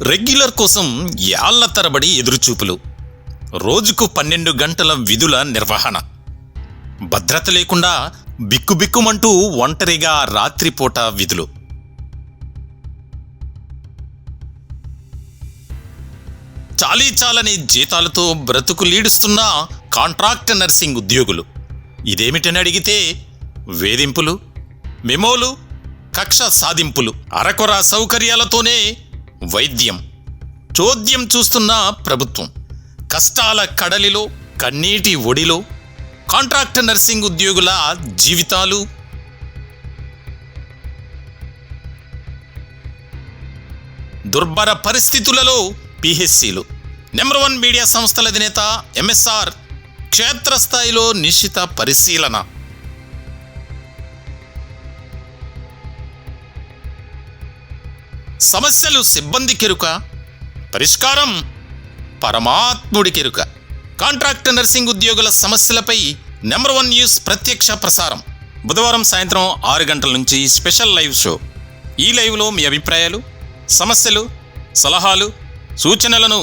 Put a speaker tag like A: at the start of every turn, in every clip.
A: Regular కోసం ఏళ్ల తరబడి ఎదురుచూపులు, రోజుకు 12 గంటల విధుల నిర్వహణ, భద్రత లేకుండా బిక్కుబిక్కుమంటూ ఒంటరిగా రాత్రిపూట విధులు. చాలీచాలని జీతాలతో బ్రతుకులీడుస్తున్న కాంట్రాక్ట్ నర్సింగ్ ఉద్యోగులు. ఇదేమిటని అడిగితే వేధింపులు, మెమోలు, కక్ష సాధింపులు, అరకొర సౌకర్యాలతోనే వైద్యం, చోద్యం చూస్తున్న ప్రభుత్వం. కష్టాల కడలిలో, కన్నీటి ఒడిలో కాంట్రాక్ట్ నర్సింగ్ ఉద్యోగుల జీవితాలు. దుర్భర పరిస్థితులలో పిహెచ్సిలు. నెంబర్ 1 మీడియా సంస్థల అధినేత ఎంఎస్ఆర్ క్షేత్రస్థాయిలో నిశ్చిత పరిశీలన. సమస్యలు సిబ్బంది కెరుక, పరిష్కారం పరమాత్ముడి కెరుక. కాంట్రాక్ట్ నర్సింగ్ ఉద్యోగుల సమస్యలపై నెంబర్ 1 న్యూస్ ప్రత్యక్ష ప్రసారం బుధవారం సాయంత్రం 6 గంటల నుంచి స్పెషల్ లైవ్ షో. ఈ లైవ్లో మీ అభిప్రాయాలు, సమస్యలు, సలహాలు, సూచనలను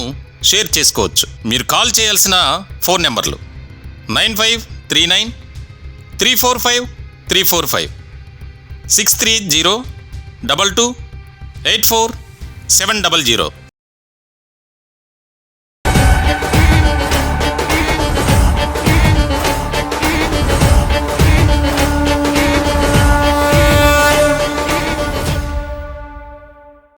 A: షేర్ చేసుకోవచ్చు. మీరు కాల్ చేయాల్సిన ఫోన్ నెంబర్లు 9539345345, 6302284700.